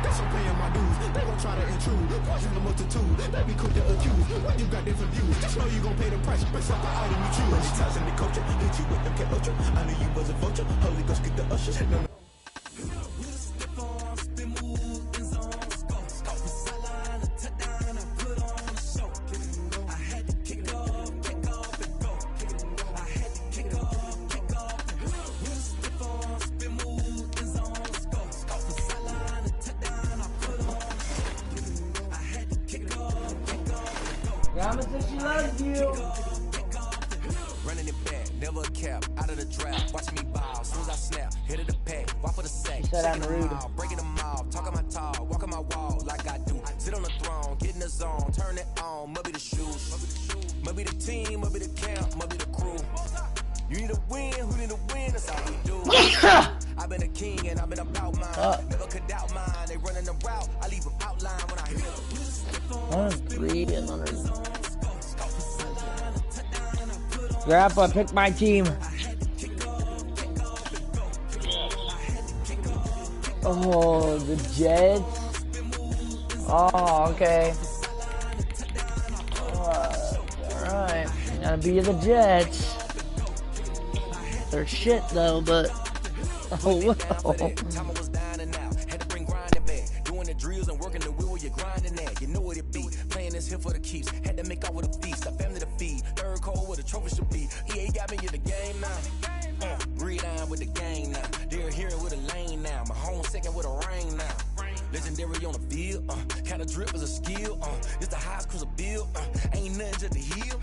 That's I'm paying my dues. They gon' try to intrude. Poison the multitude. They be quick to accuse. When you got different views, just know you gon' pay the price based off the item you choose. Many times in the culture, hit you with them cat ultra. I knew you was a vulture. Holy Ghost get the usher. No, no. Grandma says she loves you. Running it back, never a cap, out of the draft. Watching me bow, as soon as I snap, hit of the pack, walk for the sack. Said I'm rude. Breaking them off, talking my tall, walking my wall like I do. Sit on the throne, get in the zone, turn it on, must be the shoes. Must be the team, must be the camp, must be the crew. You need a win, who need a win, that's all we do. I've been a king and I've been about mine. Never could doubt mine, they running the route, I leave them outline when I hear them. 103 and 100. Grandpa, pick my team. Oh, the Jets. Oh, okay. Alright. Gotta be the Jets. They're shit though, but oh well. Drills and working the wheel, you're grinding that. You know what it be. Playing this here for the keeps. Had to make out with a feast. A family to feed. Third cold where the trophy should be. EA got me in the game now. Breed on with the game now. They're here with a lane now. My home second with a rain now. Legendary on the field. Kind of drip is a skill. It's the highest cruiser bill. Ain't nothing just the heel.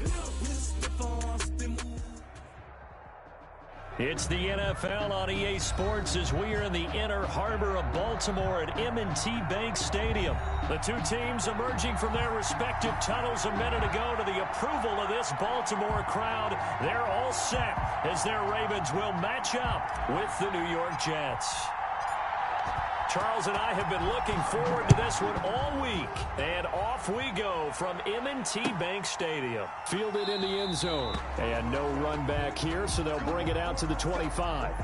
It's the NFL on EA Sports as we are in the inner harbor of Baltimore at M&T Bank Stadium. The two teams emerging from their respective tunnels a minute ago to the approval of this Baltimore crowd. They're all set as their Ravens will match up with the New York Jets. Charles and I have been looking forward to this one all week. And off we go from M&T Bank Stadium. Fielded in the end zone. And no run back here, so they'll bring it out to the 25.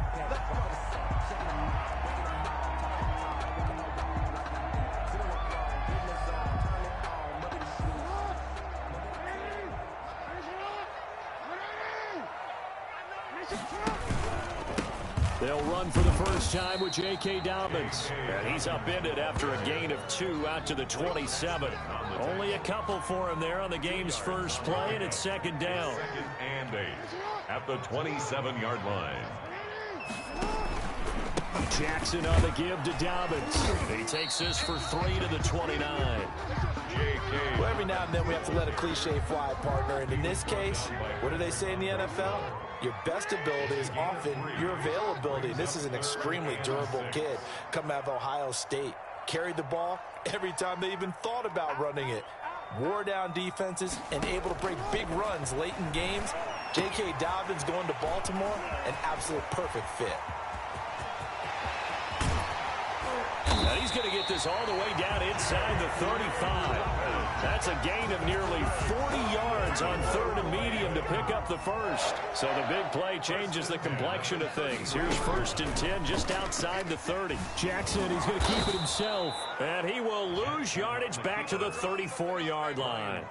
They'll run for the first time with J.K. Dobbins. And he's upended after a gain of 2 out to the 27. Only a couple for him there on the game's first play, and it's second down. Second and 8 at the 27-yard line. Jackson on the give to Dobbins. He takes this for 3 to the 29. Well, every now and then we have to let a cliche fly, partner. And in this case, what do they say in the NFL? Your best ability is often your availability. This is an extremely durable kid coming out of Ohio State. Carried the ball every time they even thought about running it. Wore down defenses and able to break big runs late in games. J.K. Dobbins going to Baltimore, an absolute perfect fit. And he's going to get this all the way down inside the 35. That's a gain of nearly 40 yards on third and medium to pick up the first. So the big play changes the complexion of things. Here's first and 10 just outside the 30. Jackson, he's going to keep it himself. And he will lose yardage back to the 34-yard line.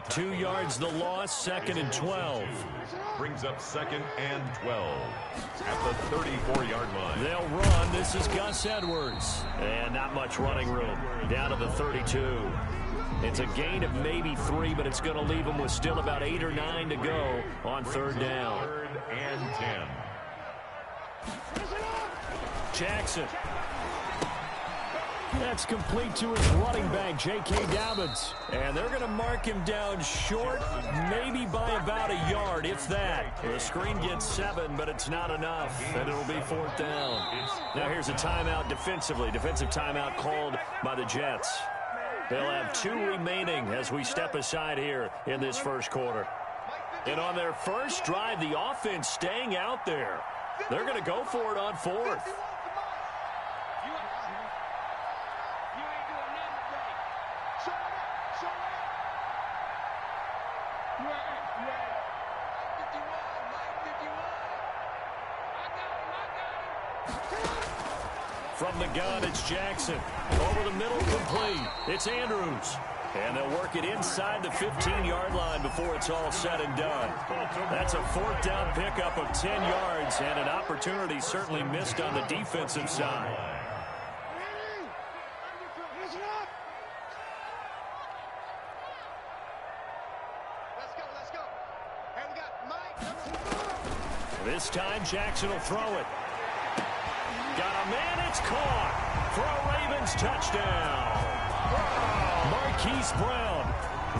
2 yards the loss, second and 12. Brings up second and 12 at the 34-yard line. They'll run. This is Gus Edwards. And not much running room. Down to the 32. It's a gain of maybe 3, but it's going to leave them with still about 8 or 9 to go on third down. Third and 10. Jackson. That's complete to his running back, J.K. Dobbins. And they're going to mark him down short, maybe by about a yard, if that. The screen gets 7, but it's not enough, and it'll be fourth down. Now here's a timeout defensively. Defensive timeout called by the Jets. They'll have 2 remaining as we step aside here in this first quarter. And on their first drive, the offense staying out there. They're going to go for it on fourth. From the gun, it's Jackson. Over the middle, complete. It's Andrews. And they'll work it inside the 15-yard line before it's all said and done. That's a fourth down pickup of 10 yards and an opportunity certainly missed on the defensive side. This time, Jackson will throw it. Got a man, it's caught for a Ravens touchdown. Marquise Brown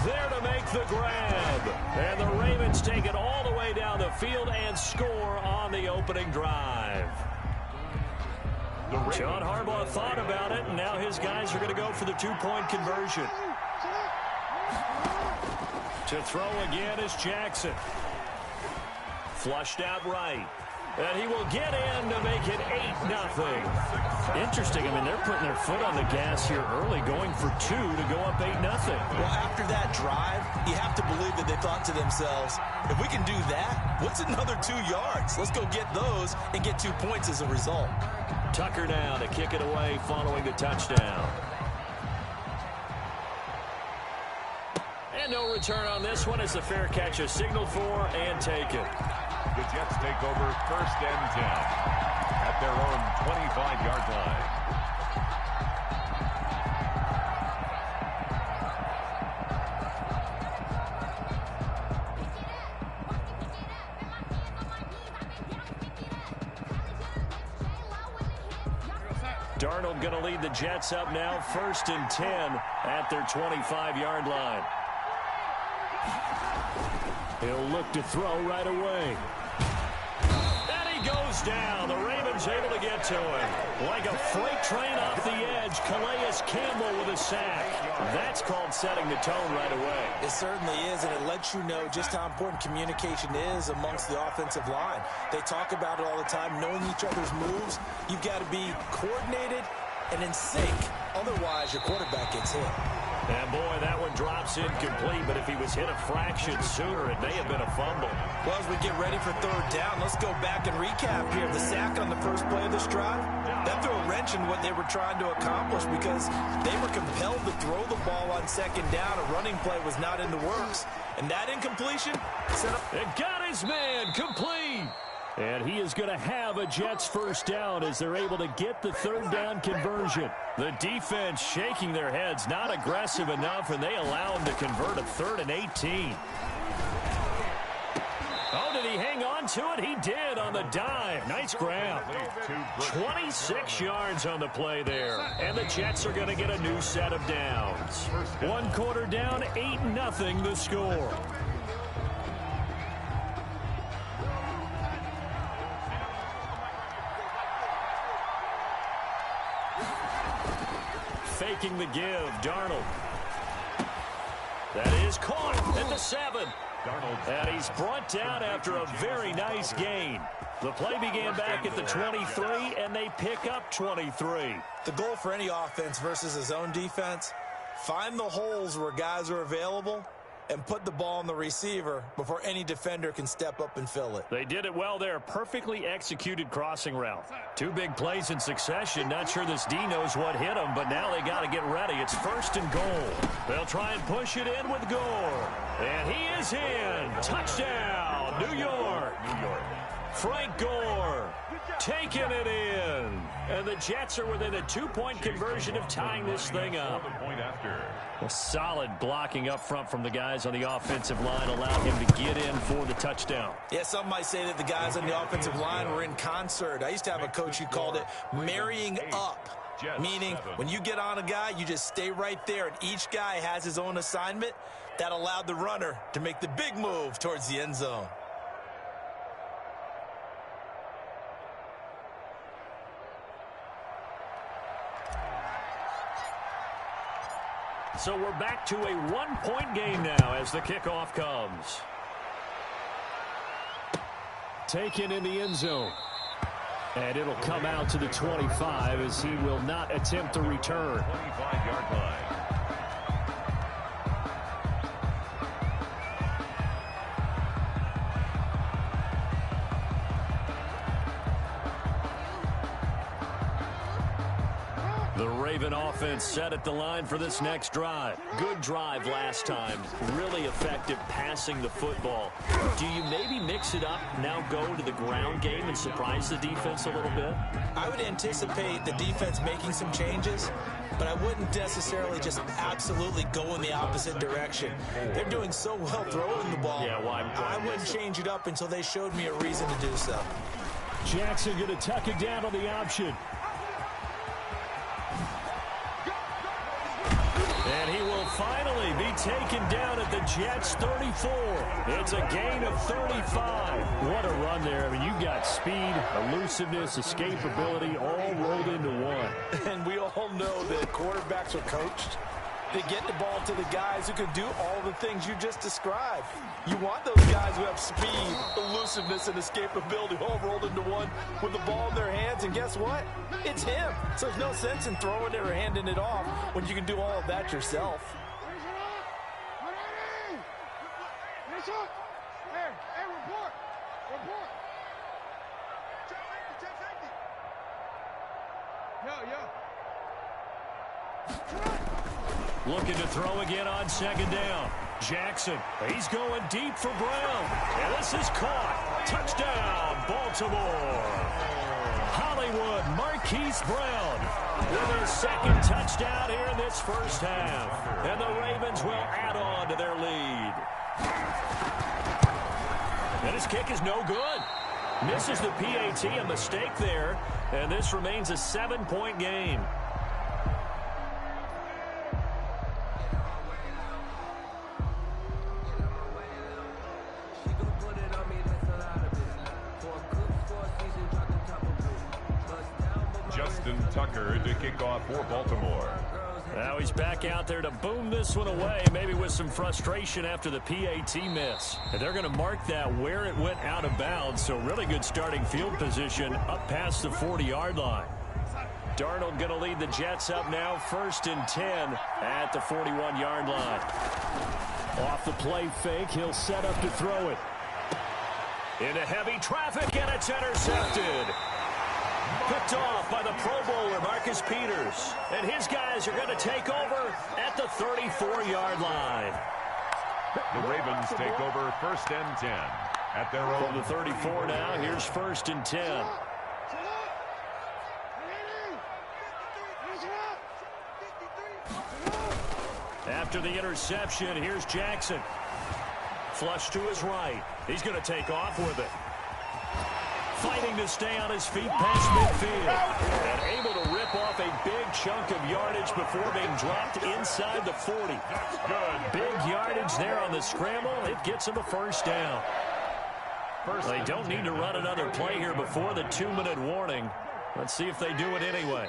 there to make the grab. And the Ravens take it all the way down the field and score on the opening drive. John Harbaugh thought about it, and now his guys are going to go for the two-point conversion. To throw again is Jackson. Flushed out right. And he will get in to make it 8-0. Interesting. I mean, they're putting their foot on the gas here early, going for two to go up 8-0. Well, after that drive, you have to believe that they thought to themselves, if we can do that, what's another 2 yards? Let's go get those and get 2 points as a result. Tucker now to kick it away following the touchdown. And no return on this one as the fair catch is signaled for and taken. The Jets take over 1st and 10 at their own 25-yard line. Darnold going to lead the Jets up now, 1st and 10 at their 25-yard line. He'll look to throw right away. And he goes down. The Ravens able to get to him. Like a freight train off the edge, Calais Campbell with a sack. That's called setting the tone right away. It certainly is, and it lets you know just how important communication is amongst the offensive line. They talk about it all the time, knowing each other's moves. You've got to be coordinated and in sync. Otherwise, your quarterback gets hit. And boy, that one drops incomplete, but if he was hit a fraction sooner, it may have been a fumble. Well, as we get ready for 3rd down, let's go back and recap here. The sack on the first play of this drive, that threw a wrench in what they were trying to accomplish because they were compelled to throw the ball on 2nd down. A running play was not in the works. And that incompletion set up. It got his man complete. And he is going to have a Jets 1st down as they're able to get the 3rd down conversion. The defense shaking their heads, not aggressive enough, and they allow him to convert a 3rd and 18. Oh, did he hang on to it? He did on the dive. Nice grab. 26 yards on the play there. And the Jets are going to get a new set of downs. 1 quarter down, 8-0 the score. Faking the give, Darnold. That is caught at the 7. And he's brought down after a very nice gain. The play began back at the 23, and they pick up 23. The goal for any offense versus his own defense, find the holes where guys are available and put the ball on the receiver before any defender can step up and fill it. They did it well there. Perfectly executed crossing route. 2 big plays in succession. Not sure this D knows what hit him, but now they got to get ready. It's 1st and goal. They'll try and push it in with Gore. And he is in. Touchdown, New York. Frank Gore taking it in. And the Jets are within a 2-point conversion of tying this thing up. A solid blocking up front from the guys on the offensive line allowed him to get in for the touchdown. Yeah, some might say that the guys on the offensive line were in concert. I used to have a coach who called it marrying up, meaning when you get on a guy, you just stay right there, and each guy has his own assignment. That allowed the runner to make the big move towards the end zone. So we're back to a 1-point game now as the kickoff comes. Taken in the end zone. And it'll come out to the 25 as he will not attempt to return. 25-yard line. The Raven offense set at the line for this next drive. Good drive last time. Really effective passing the football. Do you maybe mix it up, now go to the ground game and surprise the defense a little bit? I would anticipate the defense making some changes, but I wouldn't necessarily just absolutely go in the opposite direction. They're doing so well throwing the ball. Yeah, well, I wouldn't change it up until they showed me a reason to do so. Jackson going to tuck it down on the option. And he will finally be taken down at the Jets' 34. It's a gain of 35. What a run there. I mean, you got speed, elusiveness, escapability all rolled into one. And we all know that quarterbacks are coached. They get the ball to the guys who can do all the things you just described. You want those guys who have speed, elusiveness, and escapability all rolled into one with the ball in their hands. And guess what? It's him. So there's no sense in throwing it or handing it off when you can do all of that yourself. Looking to throw again on second down. Jackson, he's going deep for Brown. And this is caught. Touchdown, Baltimore. Hollywood Marquise Brown with his second touchdown here in this first half. And the Ravens will add on to their lead. And his kick is no good. Misses the PAT, a mistake there. And this remains a 7-point game. Tucker to kick off for Baltimore. Now he's back out there to boom this one away, maybe with some frustration after the PAT miss. And they're going to mark that where it went out of bounds, so really good starting field position up past the 40-yard line. Darnold going to lead the Jets up now, 1st and 10 at the 41-yard line. Off the play fake, he'll set up to throw it. Into heavy traffic, and it's intercepted. Picked off by the Pro Bowler, Marcus Peters. And his guys are going to take over at the 34-yard line. The Ravens take over 1st and 10 at their own. From the 34 now, here's 1st and 10. After the interception, here's Jackson. Flush to his right. He's going to take off with it. Fighting to stay on his feet past midfield. And able to rip off a big chunk of yardage before being dropped inside the 40. Good. Big yardage there on the scramble. It gets him a first down. They don't need to run another play here before the 2-minute warning. Let's see if they do it anyway.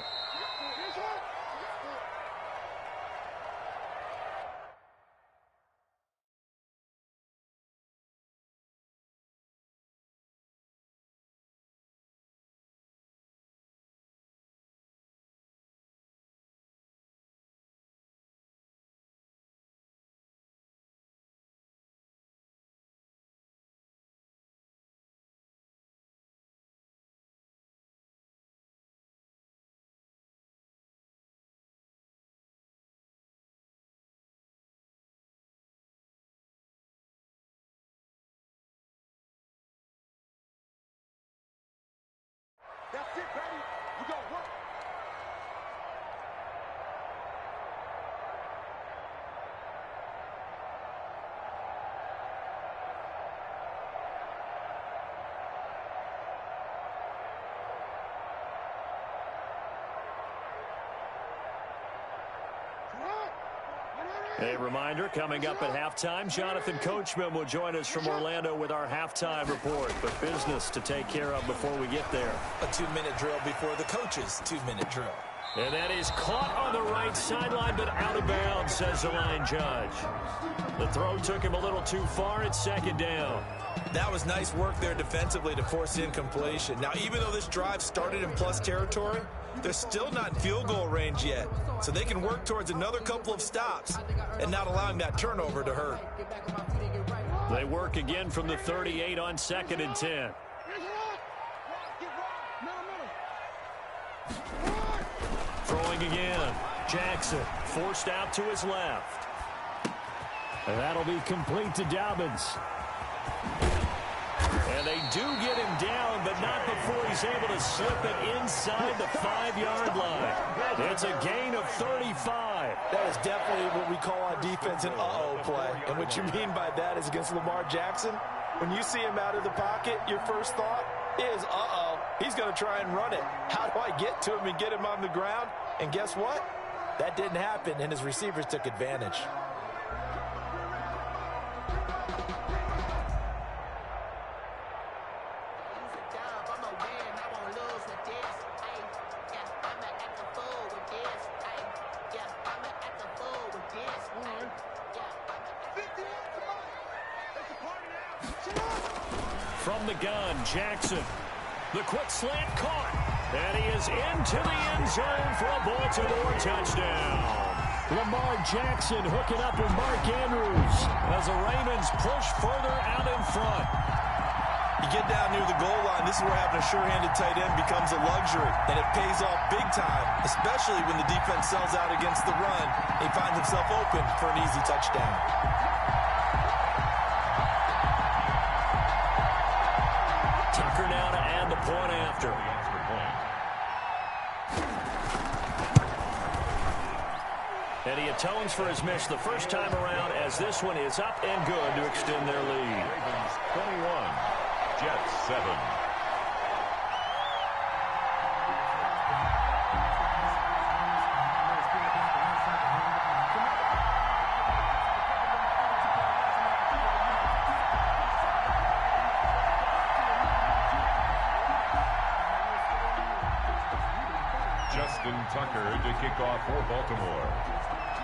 That's it, baby. We got work. A reminder, coming up at halftime, Jonathan Coachman will join us from Orlando with our halftime report. But business to take care of before we get there. A 2-minute drill before the coach's 2-minute drill. And that is caught on the right sideline, but out of bounds, says the line judge. The throw took him a little too far. It's 2nd down. That was nice work there defensively to force incompletion. Now, even though this drive started in plus territory, they're still not in field goal range yet. So they can work towards another couple of stops and not allowing that turnover to hurt. They work again from the 38 on 2nd and 10. Throwing throwing again. Jackson forced out to his left. And that'll be complete to Dobbins. And they do get him down, but not before he's able to slip it inside the 5-yard line. It's a gain of 35. That is definitely what we call on defense an uh-oh play. And what you mean by that is against Lamar Jackson, when you see him out of the pocket, your first thought is, uh-oh, he's going to try and run it. How do I get to him and get him on the ground? And guess what? That didn't happen, and his receivers took advantage. From the gun, Jackson. The quick slant caught. And he is into the end zone for a Baltimore touchdown. Lamar Jackson hooking up with Mark Andrews as the Ravens push further out in front. You get down near the goal line, this is where having a sure-handed tight end becomes a luxury, and it pays off big time, especially when the defense sells out against the run. He finds himself open for an easy touchdown. Tucker now to add the point after. And he atones for his miss the first time around as this one is up and good to extend their lead. Ravens 21, Jets 7. Justin Tucker to kick off for Baltimore.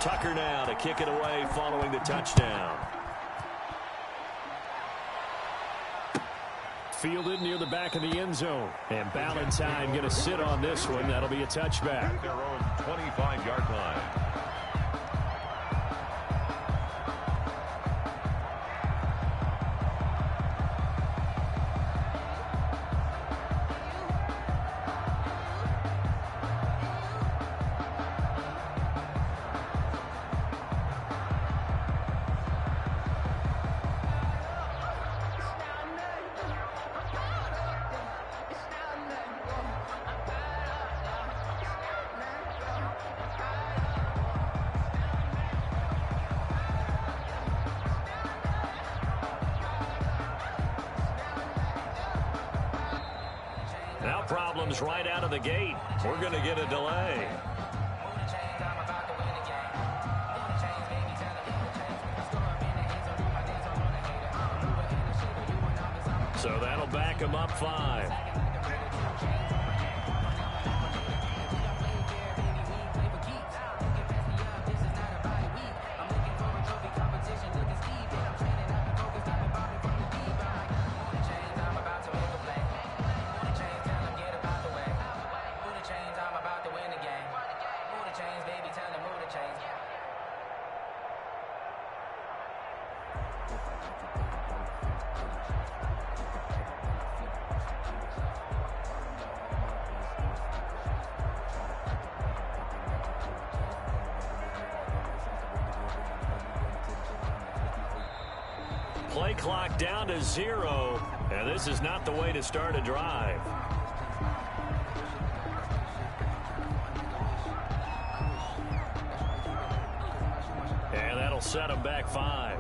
Tucker now to kick it away following the touchdown. Fielded near the back of the end zone. And Ballantyne going to sit on this one. That'll be a touchback. At their own 25-yard line. Now problems right out of the gate. We're going to get a delay. So that'll back him up 5. Play clock down to 0, and this is not the way to start a drive. And that'll set him back 5.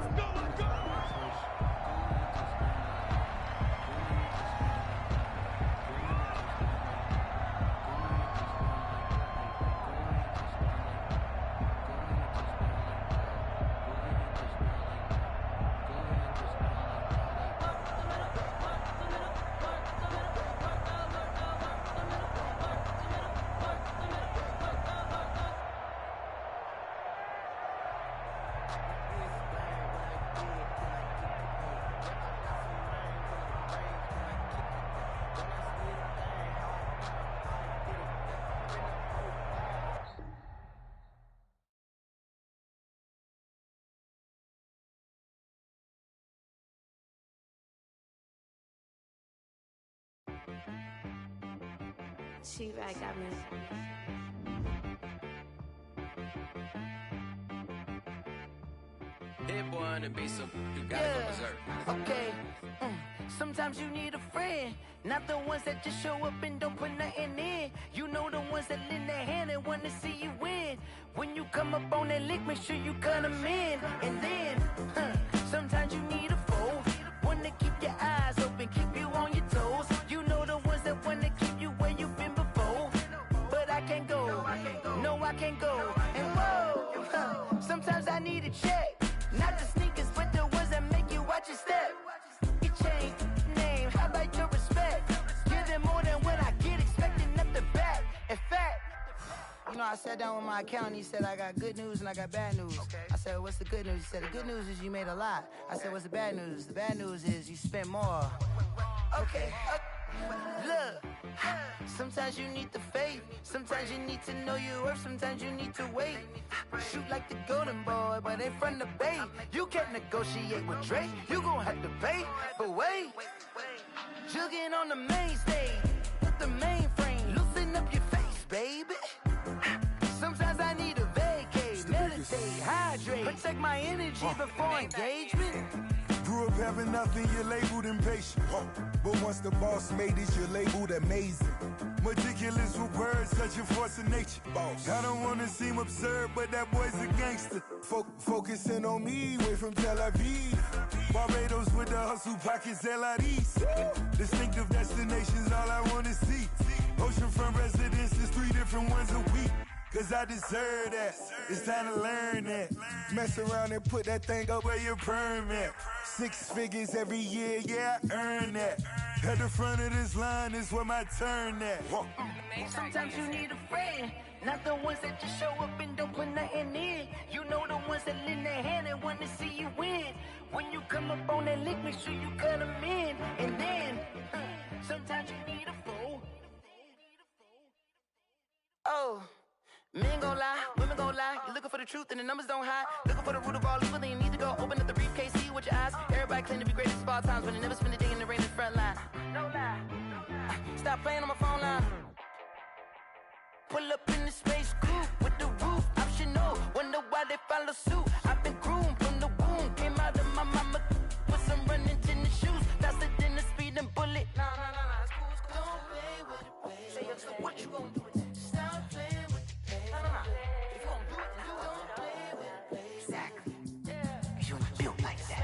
She right got me. hit boy on the beat, so you gotta go berserk. Okay. Sometimes you need a friend, not the ones that just show up and don't put nothing in. You know the ones that lend their hand and want to see you win. When you come up on that lick, make sure you cut them in. And then, sometimes you need a foe, one to keep your eyes open, keep you on your toes. You know the ones that want to keep you where you've been before. But I can't go, no I can't go. And whoa, sometimes I need a check, not the sneakers, but the ones that make you watch your step. Change name, how about your respect? Give them more than what I get, expecting nothing back. In fact, you know, I sat down with my accountant, he said, I got good news and I got bad news. Okay. I said, what's the good news? He said, the good news is you made a lot. I said, what's the bad news? The bad news is you spent more. Okay. Look, sometimes you need the faith, sometimes you need to know your worth, sometimes you need to wait. Shoot like the golden boy, but in front of Bay. You can't negotiate with Drake, you gon' have to pay. But wait, jugging on the main stage with the mainframe, loosen up your face, baby. Sometimes I need a vacate, meditate, hydrate, protect my energy before engagement. Grew up having nothing, you're labeled impatient. But once the boss made it, you're labeled amazing. Meticulous with words, such a force of nature. I don't wanna seem absurd, but that boy's a gangster. Focusing on me, way from Tel Aviv. Barbados with the hustle pockets, LIDs. Distinctive destinations, all I wanna see. Oceanfront residences, 3 different ones a week. Cause I deserve that, it's time to learn that. Mess around and put that thing up where your permit. 6 figures every year, yeah, I earn that. At the front of this line is where my turn at. Sometimes you need a friend, not the ones that just show up and don't put nothing in. You know the ones that lend their hand and want to see you win. When you come up on that lick, make sure you cut them in. And then, sometimes you need a foe. Oh. Men gon' lie, women gon' lie. You're looking for the truth and the numbers don't hide. Looking for the root of all evil, then you need to go open up the briefcase, see with your eyes. Everybody claim to be great at all times, but they never spend a day in the rain in the front line. No lie. Stop playing on my phone line. Pull up in the space coupe with the roof optional. Wonder why they follow suit. I've been groomed from the womb. Came out of my mama with some running tennis shoes. Faster than the speeding bullet. Nah, it's cool, it's cool. Don't play with it, baby. Say so what you gon' do? Stop playing. If you gon' do it, then don't play with it, baby. Exactly. Cause you ain't built like that.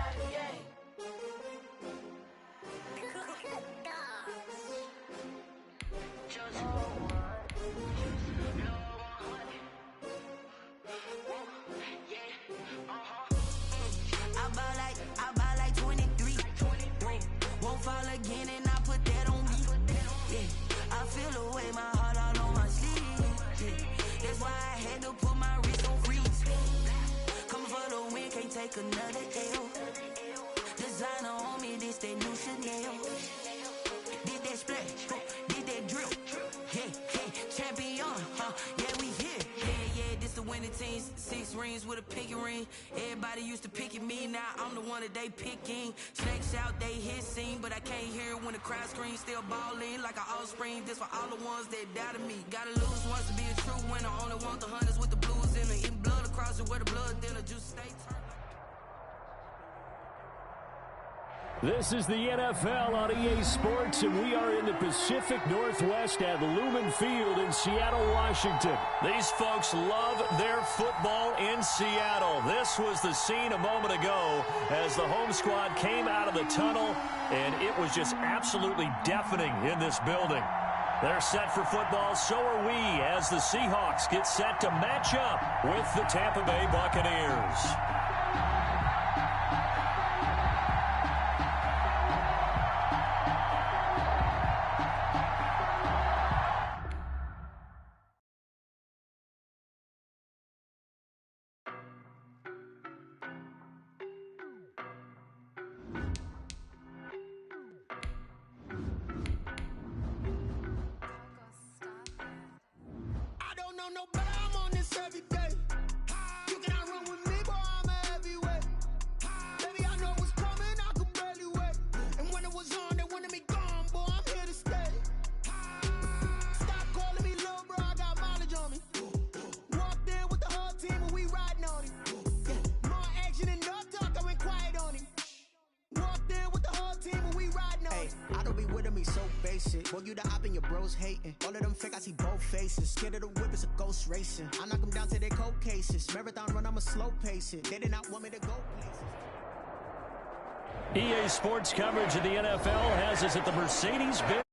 I buy like 23. Won't fall again and I put that on me. Yeah, I feel the way my heart all on my sleeve. Yeah. That's why I had to put my wrist on freeze. Coming for the win, can't take another L. Designer on me, this that new Chanel. Did that splash, did that drip. Yeah, champion, yeah, we here. Yeah, this the winning team. 6 rings with a pinky ring. Everybody used to picking me, now I'm the one that they picking. Snakes out, they hit scene, but I can't hear it when the crowd screams. Still balling like an offspring. This for all the ones that doubted me. Gotta lose once to be a true winner. Only want the hunters with the blues in it. Eating blood across it where the blood dinner. Juice stay turned. This is the NFL on EA Sports, and we are in the Pacific Northwest at Lumen Field in Seattle, Washington. These folks love their football in Seattle. This was the scene a moment ago as the home squad came out of the tunnel, and it was just absolutely deafening in this building. They're set for football, so are we, as the Seahawks get set to match up with the Tampa Bay Buccaneers. I don't know nobody, I'm on this every day. You cannot run with me, boy, I'm a wanna be with me so basic. Boy, you the op and your bros hating. All of them fake, I see both faces. Scared of the whip, it's a ghost racing. I knock them down to their cold cases. Marathon run, I'ma slow pace it. They did not want me to go places. EA Sports coverage of the NFL has us at the Mercedes-Benz